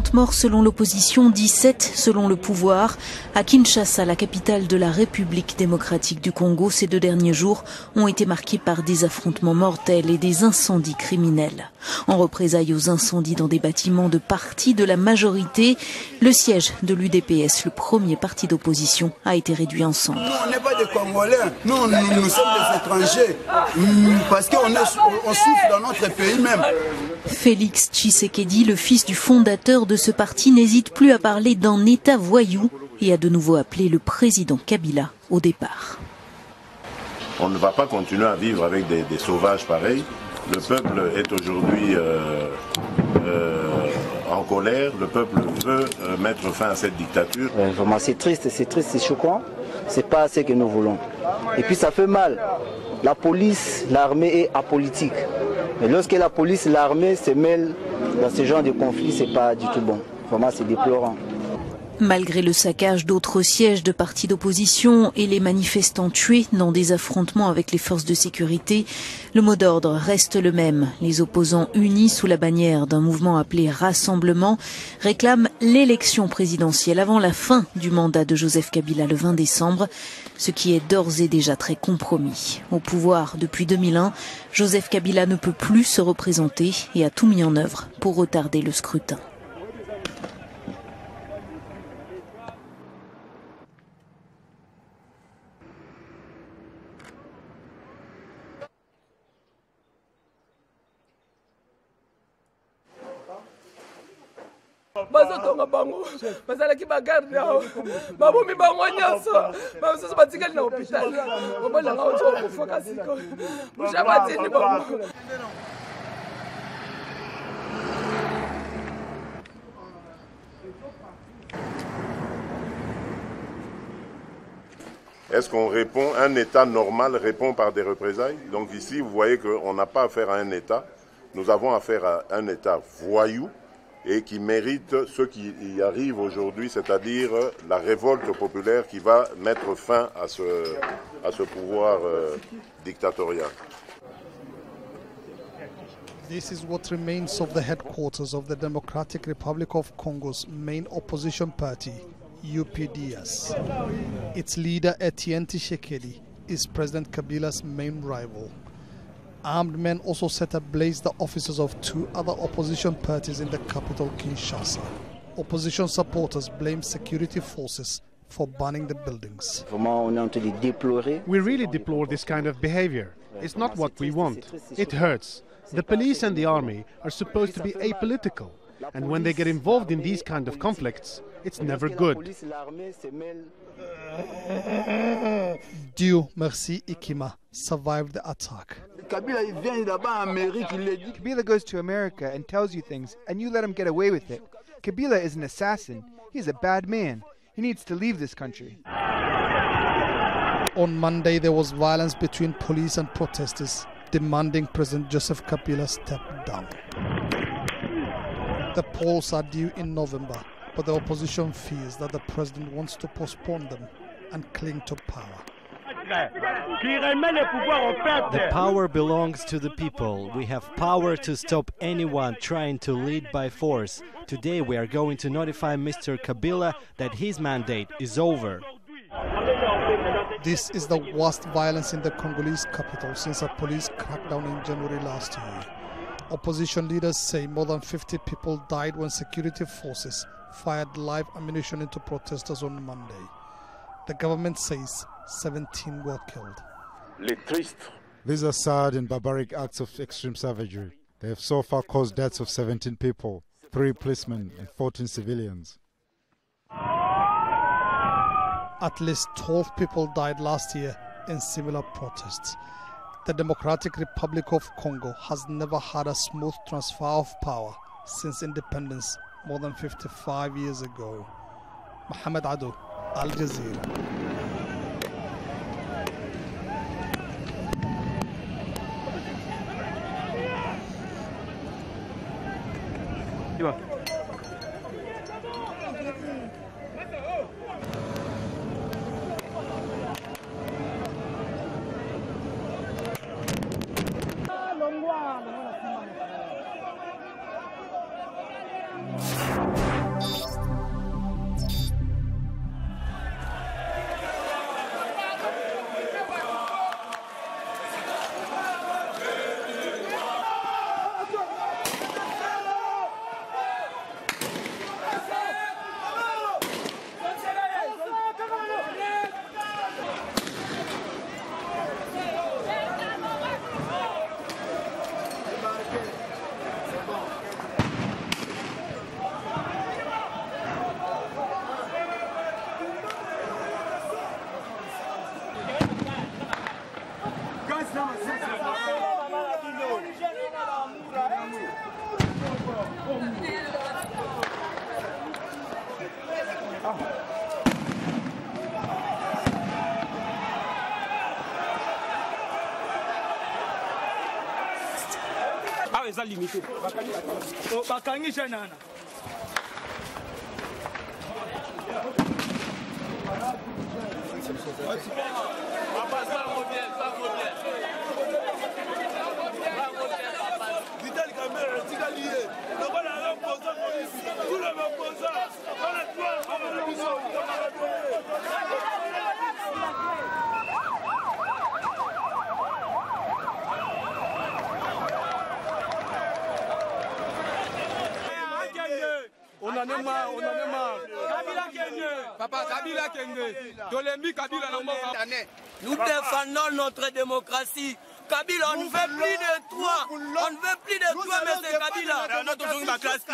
40 morts selon l'opposition, 17 selon le pouvoir. À Kinshasa, la capitale de la République démocratique du Congo, ces 2 derniers jours ont été marqués par des affrontements mortels et des incendies criminels. En représailles aux incendies dans des bâtiments de partis de la majorité, le siège de l'UDPS, le premier parti d'opposition, a été réduit en cendres. Nous, on n'est pas des Congolais, nous sommes des étrangers, parce qu'on souffre dans notre pays même. Félix Tshisekedi, le fils du fondateur de ce parti, n'hésite plus à parler d'un État voyou et a de nouveau appelé le président Kabila au départ. On ne va pas continuer à vivre avec des sauvages pareils. Le peuple est aujourd'hui en colère. Le peuple veut mettre fin à cette dictature. Vraiment, c'est triste, c'est choquant. C'est pas ce que nous voulons. Et puis ça fait mal. La police, l'armée est apolitique. Mais lorsque la police et l'armée se mêlent dans ce genre de conflit, c'est pas du tout bon. Vraiment, c'est déplorant. Malgré le saccage d'autres sièges de partis d'opposition et les manifestants tués dans des affrontements avec les forces de sécurité, le mot d'ordre reste le même. Les opposants unis sous la bannière d'un mouvement appelé Rassemblement réclament l'élection présidentielle avant la fin du mandat de Joseph Kabila le 20 décembre, ce qui est d'ores et déjà très compromis. Au pouvoir depuis 2001, Joseph Kabila ne peut plus se représenter et a tout mis en œuvre pour retarder le scrutin. bazotonga bango bazalaki bagarde yao babomi bango nyonso bamosusu batikali na hôpital obolanga oto kofoka siko busha batindi bango. Est-ce qu'on répond, un État normal répond par des représailles? Donc ici, vous voyez qu'on n'a pas affaire à un État, nous avons affaire à un État voyou et qui mérite ce qui y arrive aujourd'hui, c'est-à-dire la révolte populaire qui va mettre fin à ce pouvoir dictatorial. This is what remains of the headquarters of the Democratic Republic of Congo's main opposition party, UPDS. Its leader, Etienne Tshisekedi, is President Kabila's main rival. Armed men also set ablaze the offices of 2 other opposition parties in the capital, Kinshasa. Opposition supporters blame security forces for burning the buildings. We really deplore this kind of behavior. It's not what we want. It hurts. The police and the army are supposed to be apolitical, and when they get involved in these kind of conflicts, it's never good. Dieu merci Ikima survived the attack. Kabila goes to America and tells you things, and you let him get away with it. Kabila is an assassin. He's a bad man. He needs to leave this country. On Monday, there was violence between police and protesters demanding President Joseph Kabila step down. The polls are due in November, but the opposition fears that the president wants to postpone them and cling to power. The power belongs to the people. We have power to stop anyone trying to lead by force. Today we are going to notify Mr. Kabila that his mandate is over. This is the worst violence in the Congolese capital since a police crackdown in January last year. Opposition leaders say more than 50 people died when security forces fired live ammunition into protesters on Monday. The government says 17 were killed. These are sad and barbaric acts of extreme savagery. They have so far caused deaths of 17 people, 3 policemen and 14 civilians. At least 12 people died last year in similar protests. The Democratic Republic of Congo has never had a smooth transfer of power since independence more than 55 years ago. Mohamed Ado, Al Jazeera. On en est marre, on en est marre. Kabila Kenge. Papa, Kabila Kenge. Tolembi Kabila Namora. Nous défendons notre démocratie. Kabila, on ne veut plus de toi. On ne veut plus de toi, mais c'est Kabila. On a toujours ma classe.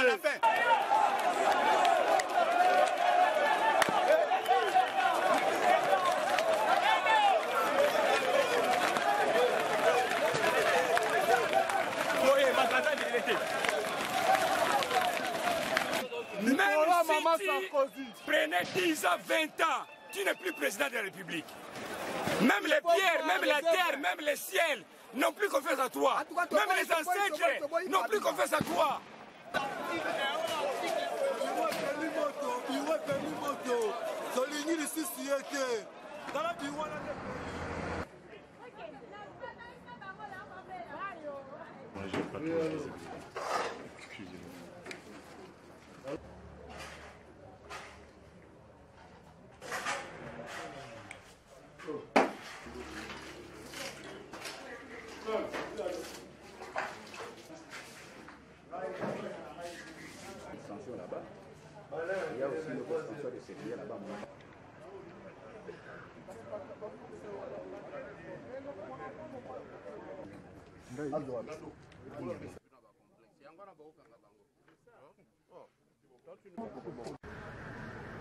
Même si prenez 10 ans, 20 ans, tu n'es plus président de la République. Même les pierres, même la terre, même les ciels n'ont plus confiance à toi. Même les ancêtres n'ont plus confiance à toi. Il y a aussi une extension de sécurité là-bas.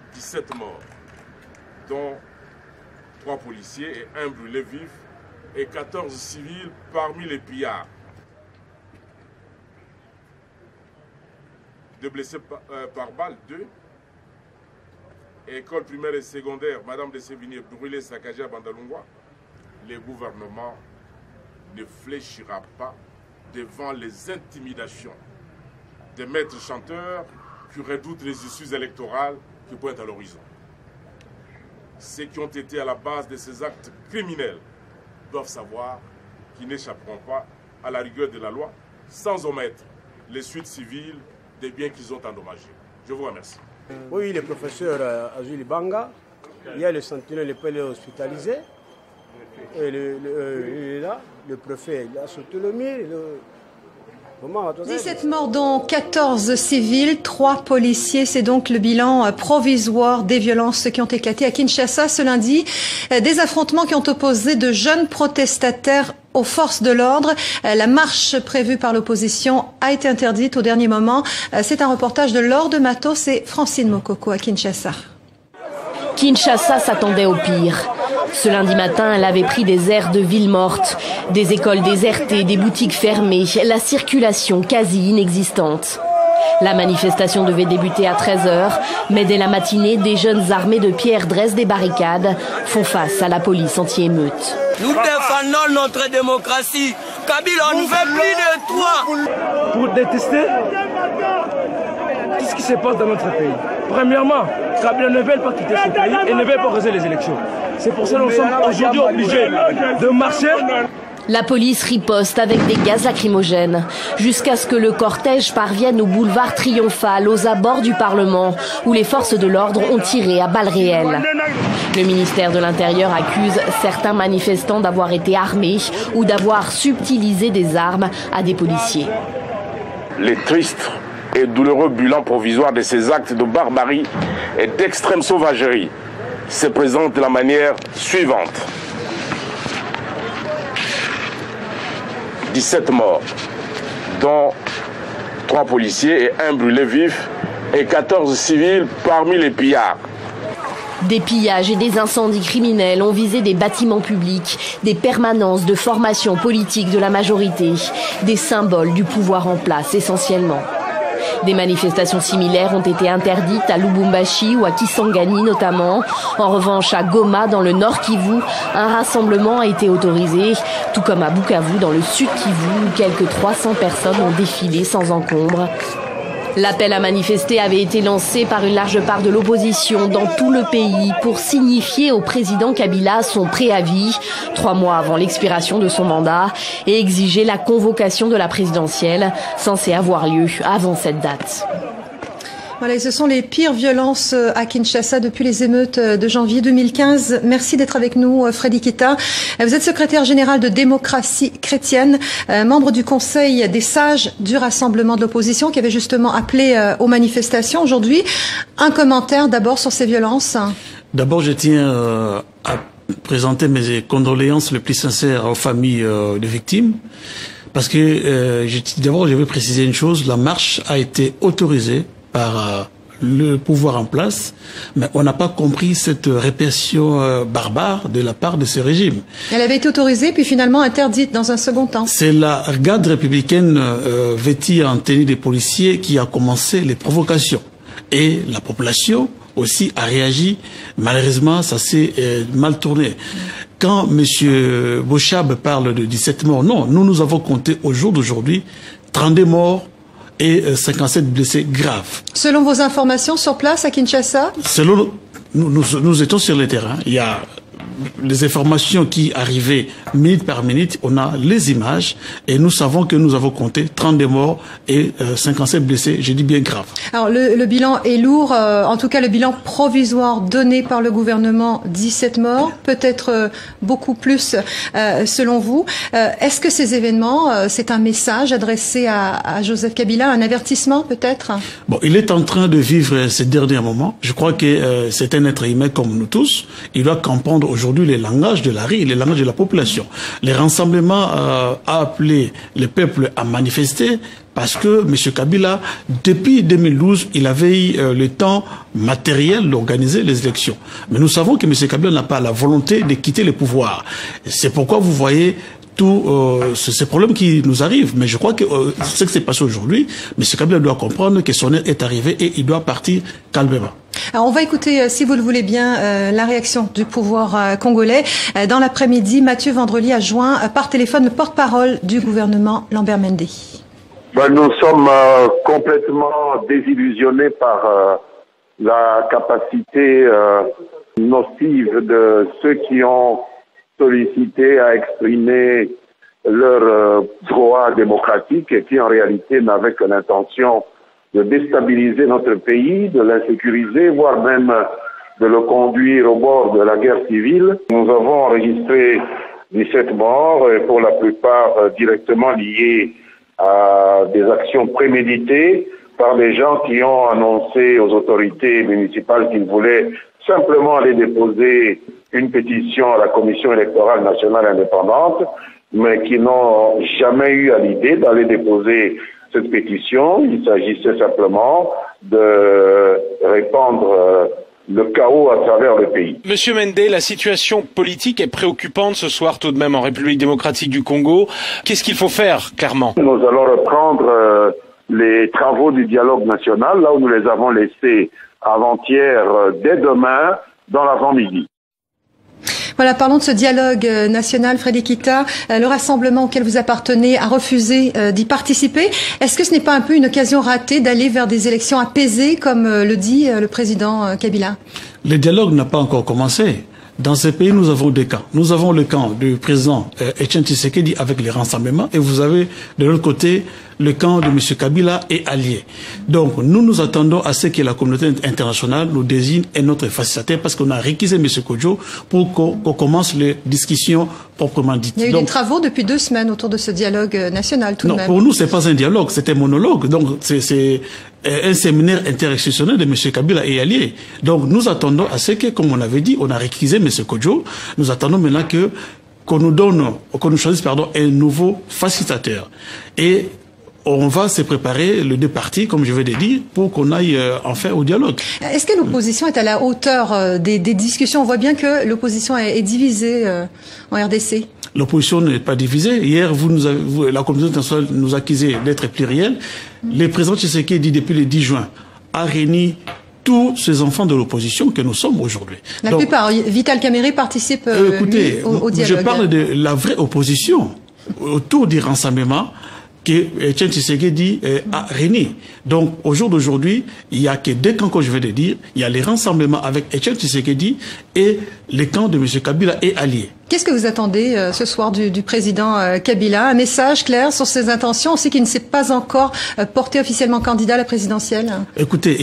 « 17 morts, dont 3 policiers et 1 brûlé vif, et 14 civils parmi les pillards. 2 blessés par balle, 2. École primaire et secondaire, Madame de Sévigné, brûlée, saccagée à Bandalungwa. Le gouvernement ne fléchira pas devant les intimidations des maîtres chanteurs qui redoutent les issues électorales qui pointent à l'horizon. Ceux qui ont été à la base de ces actes criminels doivent savoir qu'ils n'échapperont pas à la rigueur de la loi sans omettre les suites civiles des biens qu'ils ont endommagés. Je vous remercie. Oui, le professeur Azuli Banga, il y a le sentinelle, le PL hospitalisé. Et il est là, le préfet, il a sauté le mur. 17 morts, dont 14 civils, 3 policiers. C'est donc le bilan provisoire des violences qui ont éclaté à Kinshasa ce lundi. Des affrontements qui ont opposé de jeunes protestataires aux forces de l'ordre. La marche prévue par l'opposition a été interdite au dernier moment. C'est un reportage de Laure de Matos et Francine Mokoko à Kinshasa. Kinshasa s'attendait au pire. Ce lundi matin, elle avait pris des airs de ville morte. Des écoles désertées, des boutiques fermées, la circulation quasi inexistante. La manifestation devait débuter à 13h, mais dès la matinée, des jeunes armés de pierres dressent des barricades, font face à la police anti-émeute. Nous défendons notre démocratie. Kabila, on ne veut plus de toi. Pour détester tout ce qui se passe dans notre pays. Premièrement, Kabila ne veut pas quitter son pays et ne veut pas organiser les élections. C'est pour ça que nous sommes aujourd'hui obligés de marcher. La police riposte avec des gaz lacrymogènes, jusqu'à ce que le cortège parvienne au boulevard Triomphal, aux abords du Parlement, où les forces de l'ordre ont tiré à balles réelles. Le ministère de l'Intérieur accuse certains manifestants d'avoir été armés ou d'avoir subtilisé des armes à des policiers. Les tristes et douloureux bilan provisoire de ces actes de barbarie et d'extrême sauvagerie se présentent de la manière suivante. 17 morts, dont 3 policiers et 1 brûlé vif, et 14 civils parmi les pillards. Des pillages et des incendies criminels ont visé des bâtiments publics, des permanences de formation politique de la majorité, des symboles du pouvoir en place essentiellement. Des manifestations similaires ont été interdites à Lubumbashi ou à Kisangani notamment. En revanche, à Goma, dans le nord Kivu, un rassemblement a été autorisé, tout comme à Bukavu, dans le sud Kivu, où quelques 300 personnes ont défilé sans encombre. L'appel à manifester avait été lancé par une large part de l'opposition dans tout le pays pour signifier au président Kabila son préavis, 3 mois avant l'expiration de son mandat, et exiger la convocation de la présidentielle, censée avoir lieu avant cette date. Voilà, et ce sont les pires violences à Kinshasa depuis les émeutes de janvier 2015. Merci d'être avec nous, Freddy Kita. Vous êtes secrétaire général de Démocratie chrétienne, membre du Conseil des sages du Rassemblement de l'opposition qui avait justement appelé aux manifestations aujourd'hui. Un commentaire d'abord sur ces violences. D'abord, je tiens à présenter mes condoléances les plus sincères aux familles des victimes. Parce que d'abord, je veux préciser une chose, la marche a été autorisée par le pouvoir en place, mais on n'a pas compris cette répression barbare de la part de ce régime. Elle avait été autorisée, puis finalement interdite dans un second temps. C'est la garde républicaine vêtue en tenue des policiers qui a commencé les provocations. Et la population aussi a réagi. Malheureusement, ça s'est mal tourné. Quand M. Bochab parle de 17 morts, non, nous avons compté au jour d'aujourd'hui 32 morts et 57 blessés graves. Selon vos informations sur place à Kinshasa? Selon nous étions sur le terrain. Il y a les informations qui arrivaient minute par minute, on a les images et nous savons que nous avons compté 32 morts et 57 blessés, j'ai dit bien grave. Alors le bilan est lourd, en tout cas le bilan provisoire donné par le gouvernement, 17 morts, peut-être beaucoup plus selon vous. Est-ce que ces événements, c'est un message adressé à Joseph Kabila, un avertissement peut-être? Bon, il est en train de vivre ces derniers moments. Je crois que c'est un être humain comme nous tous. Il doit comprendre aujourd'hui les langages de la rue, les langages de la population. Les rassemblements a appelé le peuple à manifester parce que M. Kabila, depuis 2012, il avait eu le temps matériel d'organiser les élections. Mais nous savons que M. Kabila n'a pas la volonté de quitter le pouvoir. C'est pourquoi vous voyez tous ces problèmes qui nous arrivent. Mais je crois que ce qui s'est passé aujourd'hui, M. Kabila doit comprendre que son heure est arrivée et il doit partir calmement. Alors on va écouter, si vous le voulez bien, la réaction du pouvoir congolais. Dans l'après-midi, Mathieu Vandrely a joint par téléphone le porte-parole du gouvernement, Lambert Mende. Nous sommes complètement désillusionnés par la capacité nocive de ceux qui ont sollicité à exprimer leur droit démocratique et qui en réalité n'avaient que l'intention de déstabiliser notre pays, de l'insécuriser, voire même de le conduire au bord de la guerre civile. Nous avons enregistré 17 morts, et pour la plupart directement liés à des actions préméditées par des gens qui ont annoncé aux autorités municipales qu'ils voulaient simplement aller déposer une pétition à la Commission électorale nationale indépendante, mais qui n'ont jamais eu à l'idée d'aller déposer cette pétition. Il s'agissait simplement de répandre le chaos à travers le pays. Monsieur Mende, la situation politique est préoccupante ce soir tout de même en République démocratique du Congo. Qu'est-ce qu'il faut faire, clairement? Nous allons reprendre les travaux du dialogue national, là où nous les avons laissés avant-hier, dès demain, dans l'avant-midi. Voilà, parlons de ce dialogue national, Freddy Kita. Le rassemblement auquel vous appartenez a refusé d'y participer. Est-ce que ce n'est pas un peu une occasion ratée d'aller vers des élections apaisées, comme le dit le président Kabila? Le dialogue n'a pas encore commencé. Dans ce pays, nous avons deux camps. Nous avons le camp du président Etienne Tshisekedi avec les rassemblements et vous avez de l'autre côté le camp de M. Kabila et alliés. Donc, nous attendons à ce que la communauté internationale nous désigne un autre facilitateur parce qu'on a réquisé M. Kodjo pour qu'on commence les discussions proprement dites. Il y a eu des travaux depuis 2 semaines autour de ce dialogue national tout de même. Non, pour nous, c'est pas un dialogue, c'est un monologue. Donc, c'est un séminaire interinstitutionnel de M. Kabila et alliés. Donc, nous attendons à ce que, comme on avait dit, on a réquisé M. Kodjo. Nous attendons maintenant qu'on nous choisisse, un nouveau facilitateur. Et on va se préparer, les deux parties, comme je viens de dire, pour qu'on aille enfin au dialogue. Est-ce que l'opposition est à la hauteur des discussions? On voit bien que l'opposition est divisée en RDC. L'opposition n'est pas divisée. Hier, la communauté internationale nous accusait d'être plurielle. Le président Tshisekedi, depuis le 10 juin, a réuni tous ces enfants de l'opposition que nous sommes aujourd'hui. La plupart. Vital Kamerhe participe écoutez, au dialogue. Je parle de la vraie opposition autour du rassemblement que Etienne Tshisekedi a réuni. Donc, au jour d'aujourd'hui, il n'y a que deux camps que je vais te dire. Il y a les rassemblements avec Etienne Tshisekedi et les camps de M. Kabila et alliés. Qu'est-ce que vous attendez ce soir du président Kabila? Un message clair sur ses intentions, aussi qu'il ne s'est pas encore porté officiellement candidat à la présidentielle? Écoutez,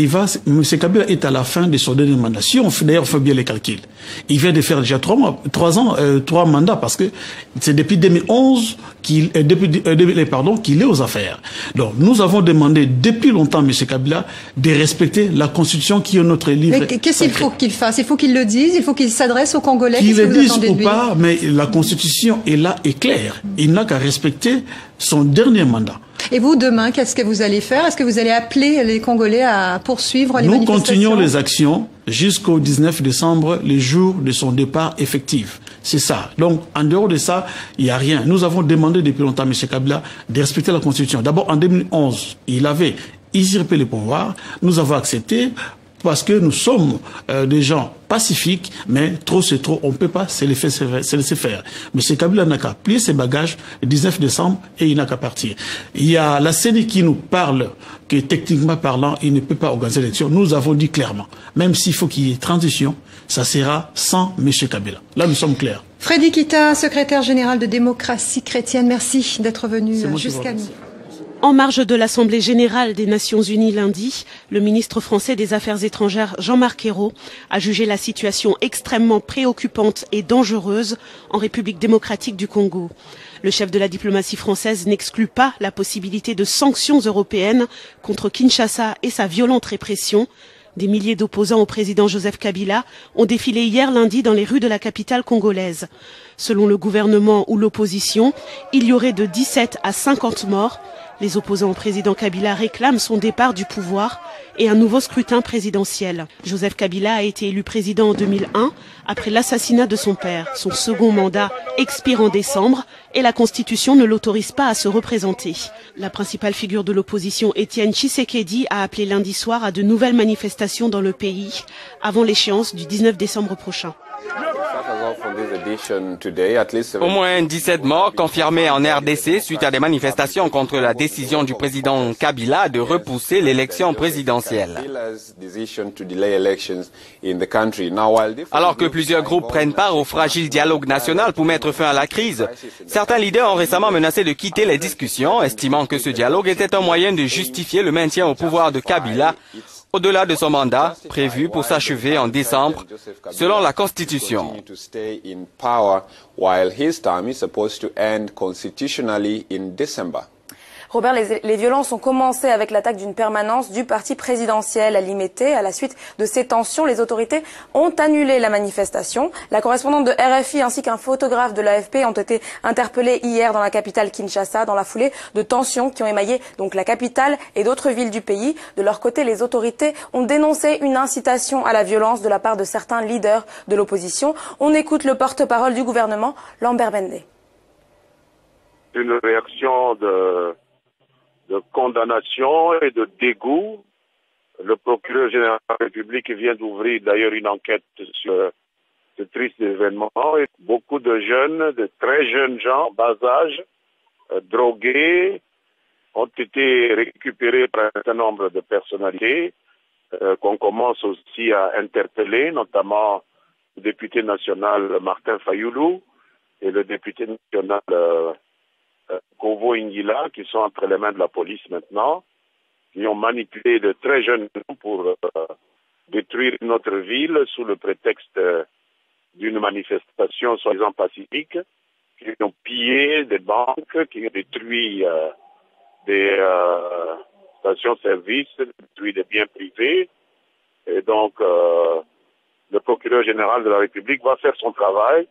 M. Kabila est à la fin de son dernier mandat. Si on fait bien les calculs, il vient de faire déjà 3 mandats, parce que c'est depuis 2011 qu'il est aux affaires. Donc, nous avons demandé depuis longtemps, M. Kabila, de respecter la Constitution qui est notre livre. Mais qu'est-ce qu'il faut qu'il fasse? Il faut qu'il le dise, il faut qu'il s'adresse aux Congolais. Qu'il le dise ou pas, mais la Constitution est là et claire. Il n'a qu'à respecter son dernier mandat. Et vous, demain, qu'est-ce que vous allez faire? Est-ce que vous allez appeler les Congolais à poursuivre les manifestations? Nous continuons les actions jusqu'au 19 décembre, le jour de son départ effectif. C'est ça. Donc, en dehors de ça, il n'y a rien. Nous avons demandé depuis longtemps à M. Kabila de respecter la Constitution. D'abord, en 2011, il avait usurpé le pouvoir. Nous avons accepté parce que nous sommes des gens pacifiques, mais trop c'est trop, on ne peut pas se laisser faire. M. Kabila n'a qu'à plier ses bagages le 19 décembre et il n'a qu'à partir. Il y a la CENI qui nous parle que techniquement parlant, il ne peut pas organiser l'élection. Nous avons dit clairement, même s'il faut qu'il y ait transition, ça sera sans M. Kabila. Là, nous sommes clairs. Freddy Kita, secrétaire général de Démocratie chrétienne, merci d'être venu jusqu'à nous. En marge de l'Assemblée générale des Nations unies lundi, le ministre français des Affaires étrangères Jean-Marc Ayrault a jugé la situation extrêmement préoccupante et dangereuse en République démocratique du Congo. Le chef de la diplomatie française n'exclut pas la possibilité de sanctions européennes contre Kinshasa et sa violente répression. Des milliers d'opposants au président Joseph Kabila ont défilé hier lundi dans les rues de la capitale congolaise. Selon le gouvernement ou l'opposition, il y aurait de 17 à 50 morts. Les opposants au président Kabila réclament son départ du pouvoir et un nouveau scrutin présidentiel. Joseph Kabila a été élu président en 2001 après l'assassinat de son père. Son second mandat expire en décembre et la Constitution ne l'autorise pas à se représenter. La principale figure de l'opposition, Etienne Tshisekedi, a appelé lundi soir à de nouvelles manifestations dans le pays avant l'échéance du 19 décembre prochain. Au moins 17 morts confirmés en RDC suite à des manifestations contre la décision du président Kabila de repousser l'élection présidentielle. Alors que plusieurs groupes prennent part au fragile dialogue national pour mettre fin à la crise, certains leaders ont récemment menacé de quitter les discussions, estimant que ce dialogue était un moyen de justifier le maintien au pouvoir de Kabila au-delà de son mandat, prévu pour s'achever en décembre, selon la Constitution. Robert, les violences ont commencé avec l'attaque d'une permanence du parti présidentiel à Limete. À la suite de ces tensions, les autorités ont annulé la manifestation. La correspondante de RFI ainsi qu'un photographe de l'AFP ont été interpellés hier dans la capitale Kinshasa dans la foulée de tensions qui ont émaillé donc la capitale et d'autres villes du pays. De leur côté, les autorités ont dénoncé une incitation à la violence de la part de certains leaders de l'opposition. On écoute le porte-parole du gouvernement, Lambert Mende. Une réaction de condamnation et de dégoût. Le procureur général de la République vient d'ouvrir d'ailleurs une enquête sur ce triste événement. Et beaucoup de jeunes, de très jeunes gens, bas âge, drogués, ont été récupérés par un certain nombre de personnalités qu'on commence aussi à interpeller, notamment le député national Martin Fayoulou et le député national Kovo Ingila, qui sont entre les mains de la police maintenant, qui ont manipulé de très jeunes pour détruire notre ville sous le prétexte d'une manifestation soi-disant pacifique, qui ont pillé des banques, qui ont détruit des stations-service, détruit des biens privés. Et donc, le procureur général de la République va faire son travail.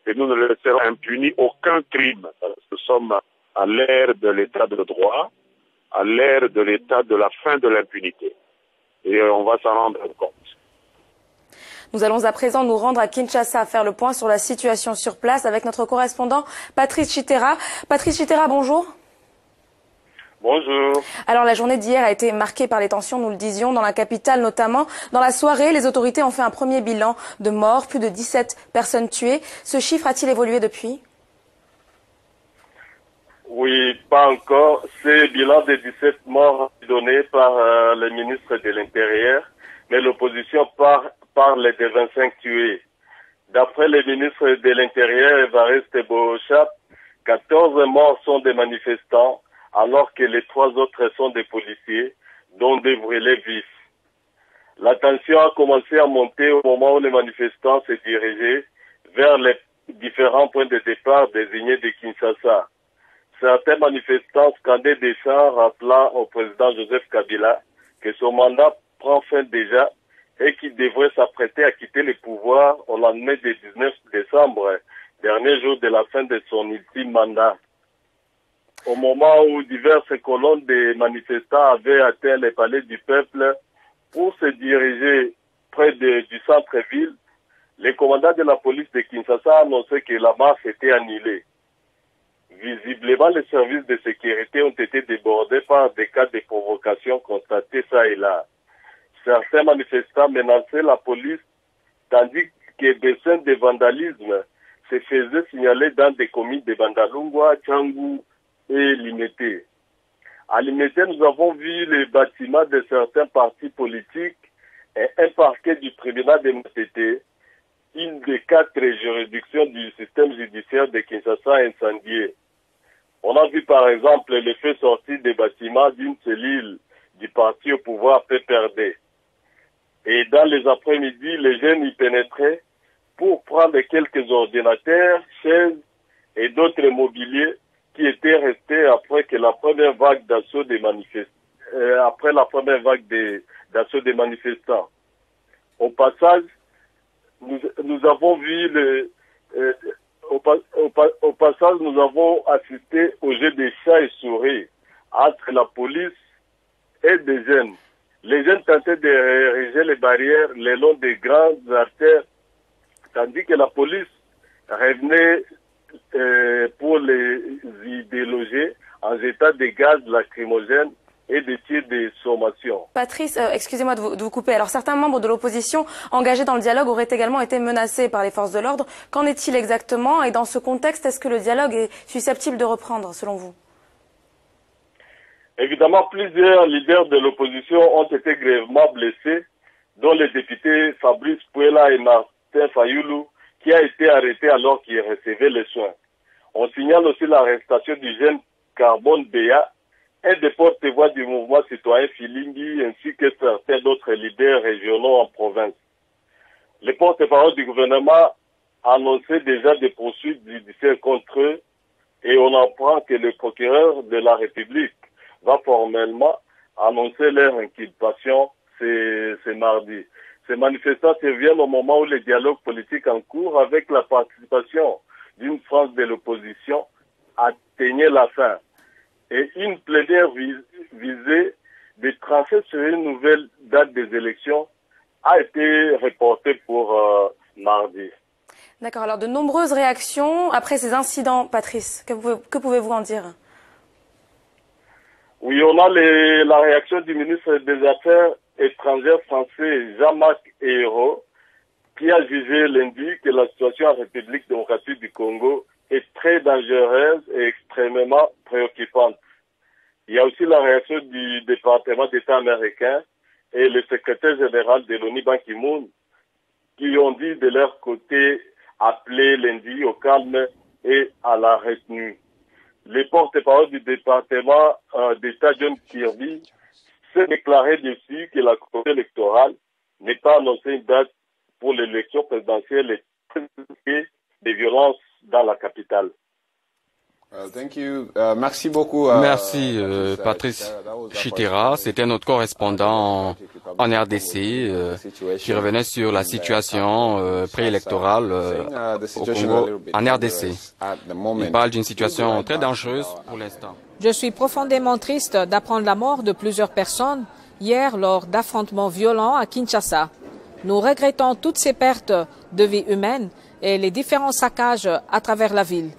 Et nous ne laisserons impunis aucun crime. Nous sommes à l'ère de l'état de droit, à l'ère de l'état de la fin de l'impunité. Et on va s'en rendre compte. Nous allons à présent nous rendre à Kinshasa, faire le point sur la situation sur place avec notre correspondant Patrice Chitera. Patrice Chitera, bonjour. Bonjour. Alors la journée d'hier a été marquée par les tensions, nous le disions, dans la capitale notamment. Dans la soirée, les autorités ont fait un premier bilan de morts, plus de 17 personnes tuées. Ce chiffre a-t-il évolué depuis? Oui, pas encore. Ce bilan de 17 morts donné par le ministre de l'Intérieur, mais l'opposition parle de 25 tués. D'après le ministre de l'Intérieur, Evariste Bochap, 14 morts sont des manifestants, alors que les 3 autres sont des policiers, dont des brûlés vifs. La tension a commencé à monter au moment où les manifestants se dirigeaient vers les différents points de départ désignés de Kinshasa. Certains manifestants scandaient des chants rappelant au président Joseph Kabila que son mandat prend fin déjà et qu'il devrait s'apprêter à quitter le pouvoir au lendemain du 19 décembre, dernier jour de la fin de son ultime mandat. Au moment où diverses colonnes de manifestants avaient atteint le palais du peuple pour se diriger près du centre-ville, le commandant de la police de Kinshasa a annoncé que la marche était annulée. Visiblement, les services de sécurité ont été débordés par des cas de provocation constatés ça et là. Certains manifestants menaçaient la police, tandis que des scènes de vandalisme se faisaient signaler dans des communes de Bandalungwa, Tchangou et Limete. À Limete, nous avons vu les bâtiments de certains partis politiques et un parquet du tribunal de Matete, une des 4 juridictions du système judiciaire de Kinshasa incendiée. On a vu par exemple le feu sorti des bâtiments d'une cellule du parti au pouvoir PPRD. Et dans les après-midi, les jeunes y pénétraient pour prendre quelques ordinateurs, chaises et d'autres mobiliers qui étaient restés après que la première vague d'assaut des manifestants. Au passage, nous avons vu au passage, nous avons assisté au jeu des chats et souris entre la police et des jeunes. Les jeunes tentaient de ériger les barrières le long des grandes artères, tandis que la police revenait pour les y déloger en jetant des gaz lacrymogènes et des tirs de sommation. Patrice, excusez-moi de vous couper. Alors certains membres de l'opposition engagés dans le dialogue auraient également été menacés par les forces de l'ordre. Qu'en est-il exactement? Et dans ce contexte, est-ce que le dialogue est susceptible de reprendre, selon vous? Évidemment, plusieurs leaders de l'opposition ont été grièvement blessés, dont le député Fabrice Puela et Martin Fayoulou, qui a été arrêté alors qu'il recevait les soins. On signale aussi l'arrestation du jeune Carbone Béa, un des porte-voix du mouvement citoyen Filimbi, ainsi que certains d'autres leaders régionaux en province. Les porte-parole du gouvernement annonçaient déjà des poursuites judiciaires contre eux et on apprend que le procureur de la République va formellement annoncer leur inculpation ce mardi. Ces manifestants surviennent au moment où le dialogue politique en cours avec la participation d'une frange de l'opposition atteignait la fin. Et une plénière visée de trancher sur une nouvelle date des élections a été reportée pour mardi. D'accord. Alors, de nombreuses réactions après ces incidents, Patrice. Que pouvez-vous en dire? Oui, on a la réaction du ministre des Affaires étrangères français Jean-Marc Ayrault, qui a jugé lundi que la situation en République démocratique du Congo est très dangereuse et extrêmement préoccupante. Il y a aussi la réaction du département d'État américain et le secrétaire général de l'ONU, Ban Ki-moon, qui ont dit de leur côté appeler lundi au calme et à la retenue. Les porte-parole du département d'État, John Kirby, s'est déclaré dessus que la Commission électorale n'est pas annoncé une date pour l'élection présidentielle et des violences dans la capitale. Merci beaucoup. Merci Patrice Chitera. C'était notre correspondant en RDC qui revenait sur la situation préélectorale au Congo en RDC. Il parle d'une situation très dangereuse pour l'instant. Je suis profondément triste d'apprendre la mort de plusieurs personnes hier lors d'affrontements violents à Kinshasa. Nous regrettons toutes ces pertes de vie humaines et les différents saccages à travers la ville.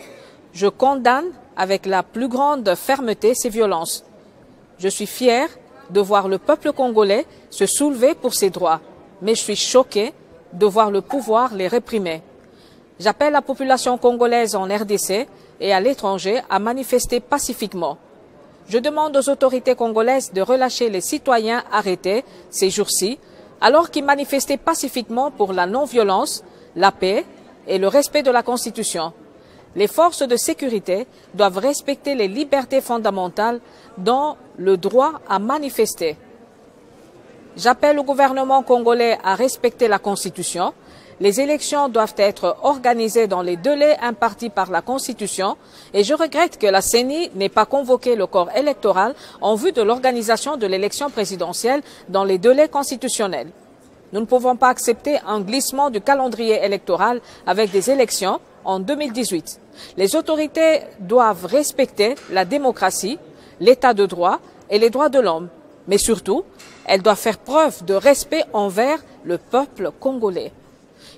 Je condamne avec la plus grande fermeté ces violences. Je suis fier de voir le peuple congolais se soulever pour ses droits, mais je suis choqué de voir le pouvoir les réprimer. J'appelle la population congolaise en RDC et à l'étranger à manifester pacifiquement. Je demande aux autorités congolaises de relâcher les citoyens arrêtés ces jours-ci, alors qu'ils manifestaient pacifiquement pour la non-violence, la paix et le respect de la Constitution. Les forces de sécurité doivent respecter les libertés fondamentales, dont le droit à manifester. J'appelle au gouvernement congolais à respecter la Constitution. Les élections doivent être organisées dans les délais impartis par la Constitution et je regrette que la CENI n'ait pas convoqué le corps électoral en vue de l'organisation de l'élection présidentielle dans les délais constitutionnels. Nous ne pouvons pas accepter un glissement du calendrier électoral avec des élections en 2018. Les autorités doivent respecter la démocratie, l'état de droit et les droits de l'homme. Mais surtout, elles doivent faire preuve de respect envers le peuple congolais.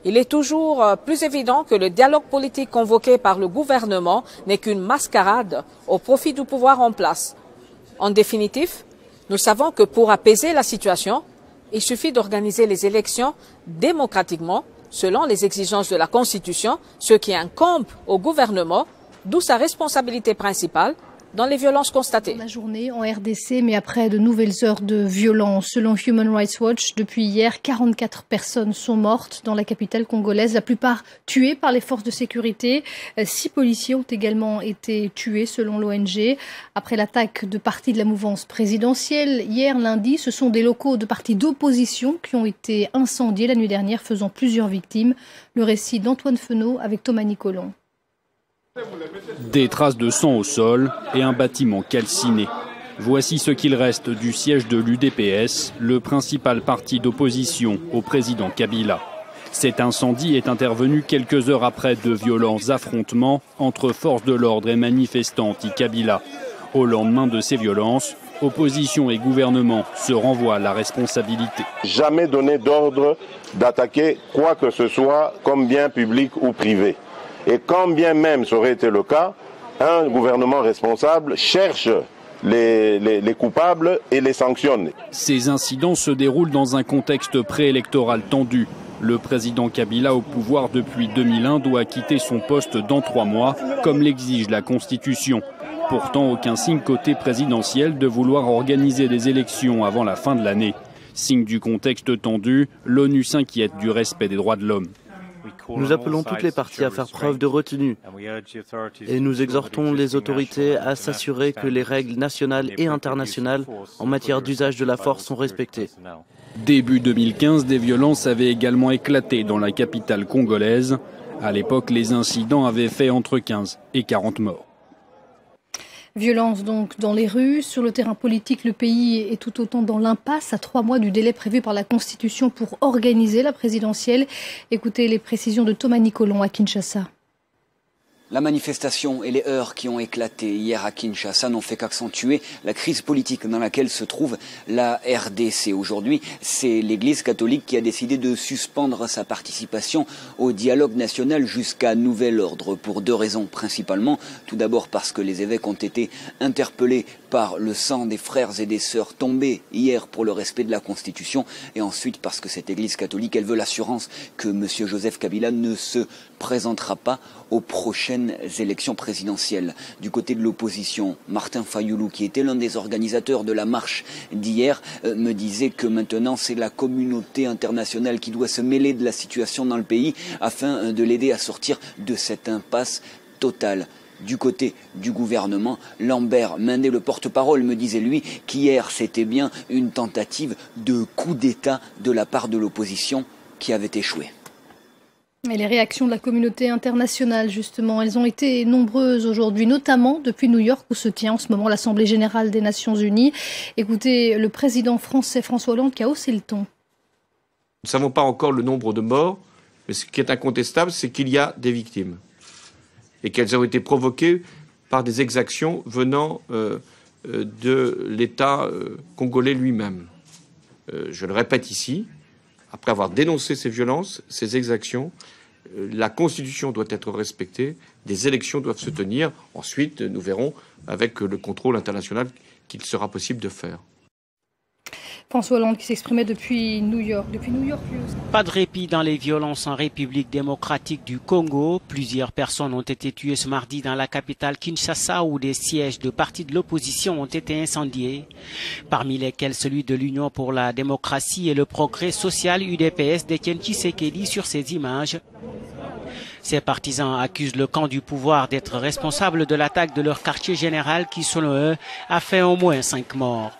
Il est toujours plus évident que le dialogue politique convoqué par le gouvernement n'est qu'une mascarade au profit du pouvoir en place. En définitive, nous savons que pour apaiser la situation, il suffit d'organiser les élections démocratiquement, selon les exigences de la Constitution, ce qui incombe au gouvernement, d'où sa responsabilité principale dans les violences constatées. La journée en RDC, mais après de nouvelles heures de violence. Selon Human Rights Watch, depuis hier, 44 personnes sont mortes dans la capitale congolaise, la plupart tuées par les forces de sécurité. 6 policiers ont également été tués, selon l'ONG. Après l'attaque de partis de la mouvance présidentielle, hier lundi, ce sont des locaux de partis d'opposition qui ont été incendiés la nuit dernière, faisant plusieurs victimes. Le récit d'Antoine Fenot avec Thomas Nicolon. Des traces de sang au sol et un bâtiment calciné. Voici ce qu'il reste du siège de l'UDPS, le principal parti d'opposition au président Kabila. Cet incendie est intervenu quelques heures après de violents affrontements entre forces de l'ordre et manifestants anti-Kabila. Au lendemain de ces violences, opposition et gouvernement se renvoient la responsabilité. Jamais donné d'ordre d'attaquer quoi que ce soit comme bien public ou privé. Et quand bien même ça aurait été le cas, un gouvernement responsable cherche les coupables et les sanctionne. Ces incidents se déroulent dans un contexte préélectoral tendu. Le président Kabila, au pouvoir depuis 2001, doit quitter son poste dans 3 mois, comme l'exige la Constitution. Pourtant, aucun signe côté présidentiel de vouloir organiser des élections avant la fin de l'année. Signe du contexte tendu, l'ONU s'inquiète du respect des droits de l'homme. Nous appelons toutes les parties à faire preuve de retenue et nous exhortons les autorités à s'assurer que les règles nationales et internationales en matière d'usage de la force sont respectées. Début 2015, des violences avaient également éclaté dans la capitale congolaise. À l'époque, les incidents avaient fait entre 15 et 40 morts. Violence donc dans les rues. Sur le terrain politique, le pays est tout autant dans l'impasse à 3 mois du délai prévu par la Constitution pour organiser la présidentielle. Écoutez les précisions de Thomas Nicolon à Kinshasa. La manifestation et les heurts qui ont éclaté hier à Kinshasa n'ont fait qu'accentuer la crise politique dans laquelle se trouve la RDC. Aujourd'hui, c'est l'Église catholique qui a décidé de suspendre sa participation au dialogue national jusqu'à nouvel ordre pour 2 raisons principalement. Tout d'abord parce que les évêques ont été interpellés par le sang des frères et des sœurs tombés hier pour le respect de la Constitution et ensuite parce que cette Église catholique, elle veut l'assurance que M. Joseph Kabila ne se présentera pas aux prochaines élections présidentielles. Du côté de l'opposition, Martin Fayoulou, qui était l'un des organisateurs de la marche d'hier, me disait que maintenant c'est la communauté internationale qui doit se mêler de la situation dans le pays afin de l'aider à sortir de cette impasse totale. Du côté du gouvernement, Lambert Mendé, le porte-parole, me disait lui qu'hier c'était bien une tentative de coup d'État de la part de l'opposition qui avait échoué. Et les réactions de la communauté internationale, justement, elles ont été nombreuses aujourd'hui, notamment depuis New York où se tient en ce moment l'Assemblée générale des Nations Unies. Écoutez, le président français François Hollande qui a haussé le ton. Nous ne savons pas encore le nombre de morts, mais ce qui est incontestable, c'est qu'il y a des victimes et qu'elles ont été provoquées par des exactions venant de l'État congolais lui-même. Je le répète ici, après avoir dénoncé ces violences, ces exactions, la Constitution doit être respectée, des élections doivent se tenir. Ensuite, nous verrons avec le contrôle international qu'il sera possible de faire. François Hollande qui s'exprimait depuis New York. Pas de répit dans les violences en République démocratique du Congo. Plusieurs personnes ont été tuées ce mardi dans la capitale Kinshasa où des sièges de partis de l'opposition ont été incendiés, parmi lesquels celui de l'Union pour la démocratie et le progrès social UDPS d'Étienne Tshisekedi sur ces images. Ces partisans accusent le camp du pouvoir d'être responsable de l'attaque de leur quartier général qui, selon eux, a fait au moins 5 morts.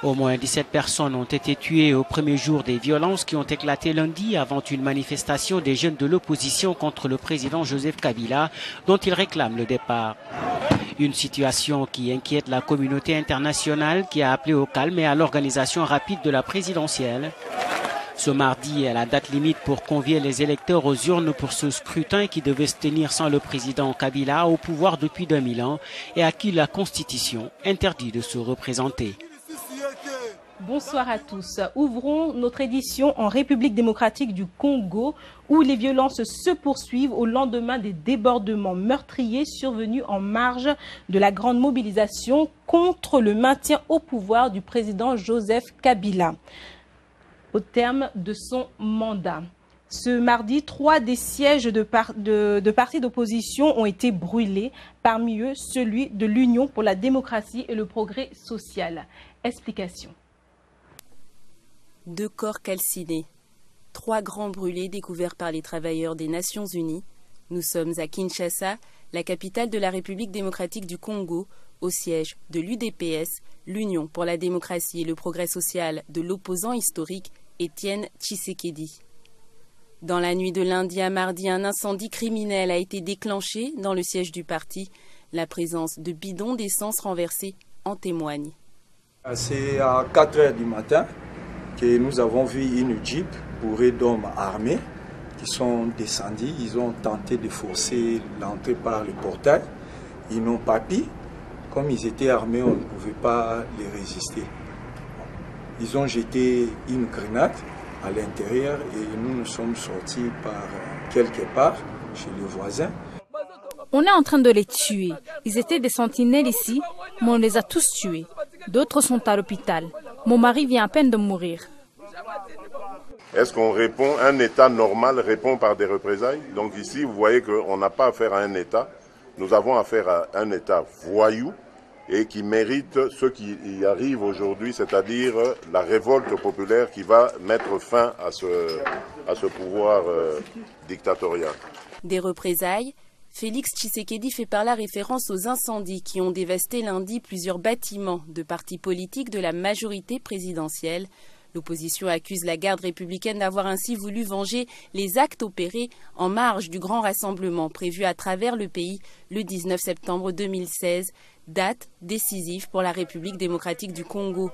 Au moins 17 personnes ont été tuées au premier jour des violences qui ont éclaté lundi avant une manifestation des jeunes de l'opposition contre le président Joseph Kabila, dont ils réclament le départ. Une situation qui inquiète la communauté internationale qui a appelé au calme et à l'organisation rapide de la présidentielle. Ce mardi est la date limite pour convier les électeurs aux urnes pour ce scrutin qui devait se tenir sans le président Kabila au pouvoir depuis 2000 ans et à qui la Constitution interdit de se représenter. Bonsoir à tous. Ouvrons notre édition en République démocratique du Congo où les violences se poursuivent au lendemain des débordements meurtriers survenus en marge de la grande mobilisation contre le maintien au pouvoir du président Joseph Kabila au terme de son mandat. Ce mardi, 3 des sièges de partis d'opposition ont été brûlés, parmi eux celui de l'Union pour la démocratie et le progrès social. Explication. 2 corps calcinés, 3 grands brûlés découverts par les travailleurs des Nations Unies. Nous sommes à Kinshasa, la capitale de la République démocratique du Congo, au siège de l'UDPS, l'Union pour la démocratie et le progrès social de l'opposant historique Étienne Tshisekedi. Dans la nuit de lundi à mardi, un incendie criminel a été déclenché dans le siège du parti. La présence de bidons d'essence renversés en témoigne. C'est à 4 h du matin que nous avons vu une jeep bourrée d'hommes armés qui sont descendus. Ils ont tenté de forcer l'entrée par le portail. Ils n'ont pas pu. Comme ils étaient armés, on ne pouvait pas les résister. Ils ont jeté une grenade à l'intérieur et nous nous sommes sortis par quelque part chez le voisin. On est en train de les tuer. Ils étaient des sentinelles ici, mais on les a tous tués. D'autres sont à l'hôpital. Mon mari vient à peine de mourir. Est-ce qu'on répond, un État normal répond par des représailles? Donc ici, vous voyez qu'on n'a pas affaire à un État. Nous avons affaire à un État voyou et qui mérite ce qui y arrive aujourd'hui, c'est-à-dire la révolte populaire qui va mettre fin à ce pouvoir dictatorial. Des représailles, Félix Tshisekedi fait par là référence aux incendies qui ont dévasté lundi plusieurs bâtiments de partis politiques de la majorité présidentielle. L'opposition accuse la garde républicaine d'avoir ainsi voulu venger les actes opérés en marge du grand rassemblement prévu à travers le pays le 19 septembre 2016, date décisive pour la République démocratique du Congo.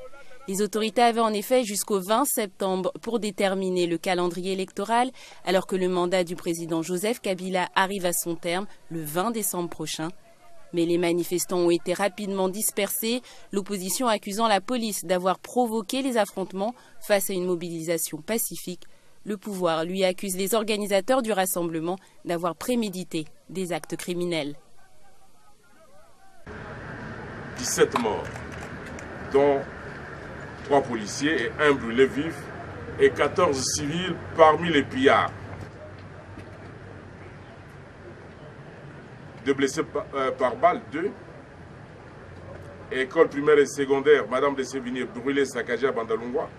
Les autorités avaient en effet jusqu'au 20 septembre pour déterminer le calendrier électoral, alors que le mandat du président Joseph Kabila arrive à son terme le 20 décembre prochain. Mais les manifestants ont été rapidement dispersés, l'opposition accusant la police d'avoir provoqué les affrontements face à une mobilisation pacifique. Le pouvoir lui accuse les organisateurs du rassemblement d'avoir prémédité des actes criminels. 17 morts, dont 3 policiers et 1 brûlé vif et 14 civils parmi les pillards. 2 blessés par balle, 2. École primaire et secondaire, Madame de Sévigné, brûlée, saccagée à Bandalungwa.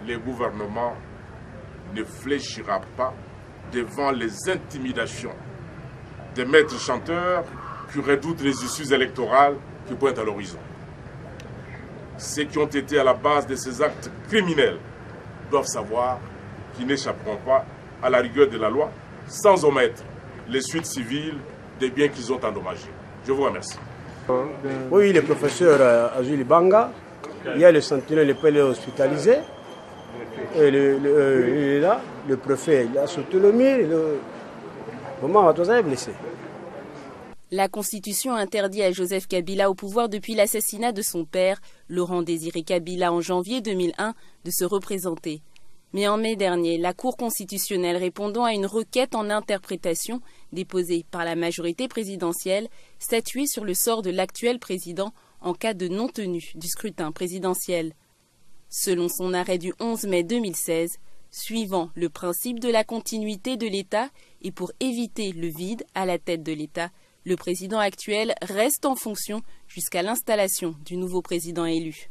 Le gouvernement ne fléchira pas devant les intimidations des maîtres chanteurs qui redoutent les issues électorales qui pointent à l'horizon. Ceux qui ont été à la base de ces actes criminels doivent savoir qu'ils n'échapperont pas à la rigueur de la loi sans omettre les suites civiles des biens qu'ils ont endommagés. Je vous remercie. Oui, le professeur Azuli Banga, il y a le sentinelle, le PL hospitalisé. Et il est là, le préfet, il a sauté le mur, comment on est blessé. La Constitution interdit à Joseph Kabila au pouvoir depuis l'assassinat de son père, Laurent Désiré Kabila, en janvier 2001, de se représenter. Mais en mai dernier, la Cour constitutionnelle, répondant à une requête en interprétation déposée par la majorité présidentielle, statuait sur le sort de l'actuel président en cas de non-tenue du scrutin présidentiel. Selon son arrêt du 11 mai 2016, suivant le principe de la continuité de l'État et pour éviter le vide à la tête de l'État, le président actuel reste en fonction jusqu'à l'installation du nouveau président élu.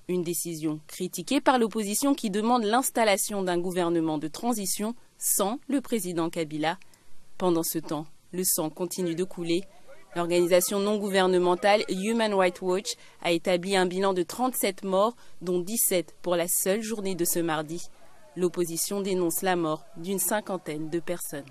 Une décision critiquée par l'opposition qui demande l'installation d'un gouvernement de transition sans le président Kabila. Pendant ce temps, le sang continue de couler. L'organisation non gouvernementale Human Rights Watch a établi un bilan de 37 morts, dont 17 pour la seule journée de ce mardi. L'opposition dénonce la mort d'une 50aine de personnes.